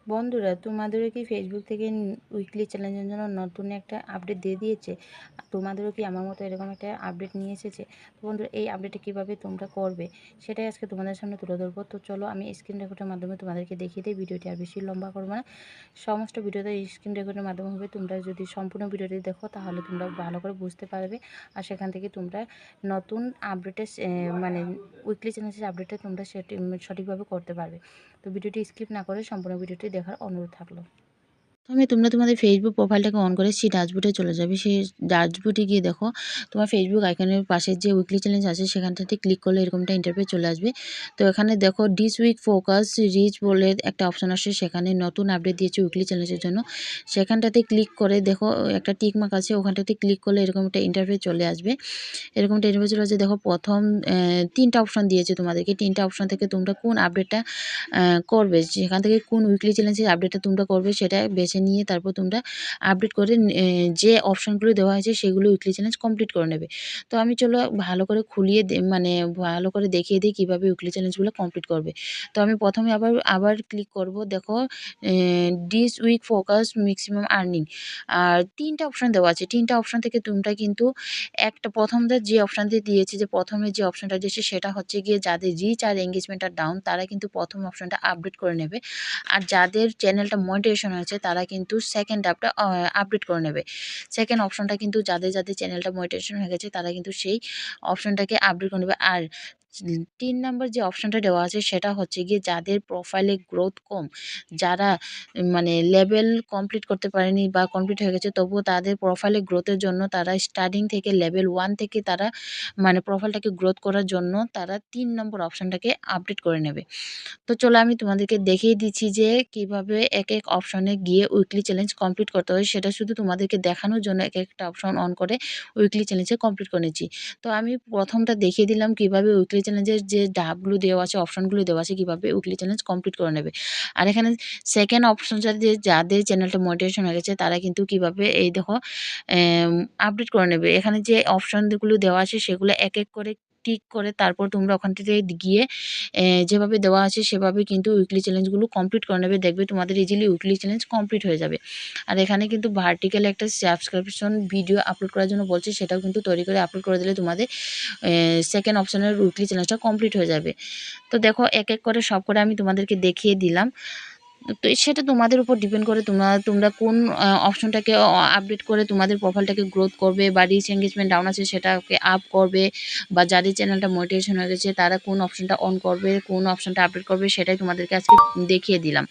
বন্ধুরা, তোমাদেরও কি ফেসবুক থেকে উইকলি চ্যালেঞ্জের জন্য নতুন একটা আপডেট দিয়ে দিয়েছে? তোমাদেরও কি আমার মতো এরকম একটা আপডেট নিয়ে এসেছে? তো বন্ধুরা, এই আপডেটটা কীভাবে তোমরা করবে সেটাই আজকে তোমাদের সামনে তুলে ধরবো। তো চলো আমি স্ক্রিন রেকর্ডের মাধ্যমে তোমাদেরকে দেখিয়ে দিই। ভিডিওটি আর বেশি লম্বা করবো না, সমস্ত ভিডিওতে স্ক্রিন রেকর্ডের মাধ্যমে হবে। তোমরা যদি সম্পূর্ণ ভিডিওটি দেখো তাহলে তোমরা ভালো করে বুঝতে পারবে, আর সেখান থেকে তোমরা নতুন আপডেটের মানে উইকলি চ্যালেঞ্জের আপডেটটা তোমরা সেটি সঠিকভাবে করতে পারবে। তো ভিডিওটি স্কিপ না করে সম্পূর্ণ ভিডিওটি দেখার অনুরোধ থাকলো। প্রথমে তোমরা তোমাদের ফেসবুক প্রোফাইলটাকে অন করে সেই ড্যাশবোর্ডে চলে যাবে। সেই ড্যাশবোর্ডে গিয়ে দেখো তোমার ফেসবুক আইকনের পাশে যে উইকলি চ্যালেঞ্জ আছে সেখানটাতে ক্লিক করলে এরকমটা ইন্টারফেস চলে আসবে। তো এখানে দেখো দিস উইক ফোকাস রিচ বলে একটা অপশন আসে, সেখানে নতুন আপডেট দিয়েছে উইকলি চ্যালেঞ্জের জন্য। সেখানটাতে ক্লিক করে দেখো একটা টিক মার্ক আছে, ওখানটাতে ক্লিক করলে এরকম একটা ইন্টারফেস চলে আসবে। এরকমটা ইন্টারফেস চলে আসবে। দেখো প্রথম 3টা অপশন দিয়েছে তোমাদেরকে। 3টা অপশন থেকে তোমরা কোন আপডেটটা করবে, সেখান থেকে কোন উইকলি চ্যালেঞ্জের আপডেটটা তোমরা করবে সেটা বেছে নিয়ে তারপর তোমরা আপডেট করে যে অপশনগুলো দেওয়া হয়েছে সেগুলো উইকলি চ্যালেঞ্জ কমপ্লিট করে নেবে। তো আমি চলো ভালো করে খুলিয়ে মানে ভালো করে দেখিয়ে দিই কীভাবে উইকলি চ্যালেঞ্জগুলো কমপ্লিট করবে। তো আমি প্রথমে আবার ক্লিক করব। দেখো this week focus maximum earning, আর 3টা অপশন দেওয়া আছে। 3টা অপশন থেকে তোমরা কিন্তু একটা প্রথমটা যে অপশানটি দিয়েছে, যে প্রথমে যে অপশনটা দিয়েছে সেটা হচ্ছে গিয়ে যাদের রিচ আর এঙ্গেজমেন্টটা ডাউন তারা কিন্তু প্রথম অপশনটা আপডেট করে নেবে, আর যাদের চ্যানেলটা মনিটাইজেশন হয়েছে তারা কিন্তু সেকেন্ড আপডেট করে নেবে। সেকেন্ড অপশনটা কিন্তু যাদের চ্যানেলটা মনিটাইজেশন হয়ে গেছে তারা কিন্তু সেই অপশনটাকে আপডেট করে নেবে। আর 3 নাম্বার যে অপশনটা দেওয়া আছে সেটা হচ্ছে গিয়ে যাদের প্রোফাইলে গ্রোথ কম, যারা মানে লেভেল কমপ্লিট করতে পারেনি বা কমপ্লিট হয়ে গেছে তবুও তাদের প্রোফাইলে গ্রোথের জন্য তারা স্টার্টিং থেকে লেভেল 1 থেকে তারা মানে প্রোফাইলটাকে গ্রোথ করার জন্য তারা 3 নম্বর অপশনটাকে আপডেট করে নেবে। তো চলো আমি তোমাদেরকে দেখিয়ে দিচ্ছি যে কিভাবে এক অপশনে গিয়ে উইকলি চ্যালেঞ্জ কমপ্লিট করতে হয়। সেটা শুধু তোমাদেরকে দেখানোর জন্য একটা অপশন অন করে উইকলি চ্যালেঞ্জে কমপ্লিট করে নিচ্ছি। তো আমি প্রথমটা দেখিয়ে দিলাম কিভাবে উইকলি চ্যালেঞ্জের যে ধাপগুলো দেওয়া আছে, অপশনগুলো দেওয়া আছে কিভাবে উইকলি চ্যালেঞ্জ কমপ্লিট করে নেবে। আর এখানে সেকেন্ড অপশনটা যে যাদের চ্যানেলটা মনিটাইজেশন হয়ে গেছে তারা কিন্তু কিভাবে এই দেখো আপডেট করে নেবে। এখানে যে অপশনগুলো দেওয়া আছে সেগুলো এক করে টিক করে তারপর তোমরা ওখান থেকে গিয়ে যেভাবে দেওয়া আছে সেভাবে কিন্তু উইকলি চ্যালেঞ্জগুলো কমপ্লিট করে নেবে। দেখবে তোমাদের ইজিলি উইকলি চ্যালেঞ্জ কমপ্লিট হয়ে যাবে। আর এখানে কিন্তু ভার্টিক্যাল একটা সাবস্ক্রিপশন ভিডিও আপলোড করার জন্য বলছে, সেটাও কিন্তু তৈরি করে আপলোড করে দিলে তোমাদের সেকেন্ড অপশনের উইকলি চ্যালেঞ্জটা কমপ্লিট হয়ে যাবে। তো দেখো এক করে সব করে আমি তোমাদেরকে দেখিয়ে দিলাম। তো সেটা তোমাদের উপর ডিপেন্ড করে তোমরা কোন অপশনটাকে আপডেট করে তোমাদের প্রোফাইলটাকে গ্রোথ করবে, বা রিচ এঙ্গেজমেন্ট ডাউন আছে সেটাকে আপ করবে, বা যাদের চ্যানেলটা মনিটাইজেশন হয়ে গেছে তারা কোন অপশনটা অন করবে, কোন অপশনটা আপডেট করবে সেটাই তোমাদেরকে আজকে দেখিয়ে দিলাম।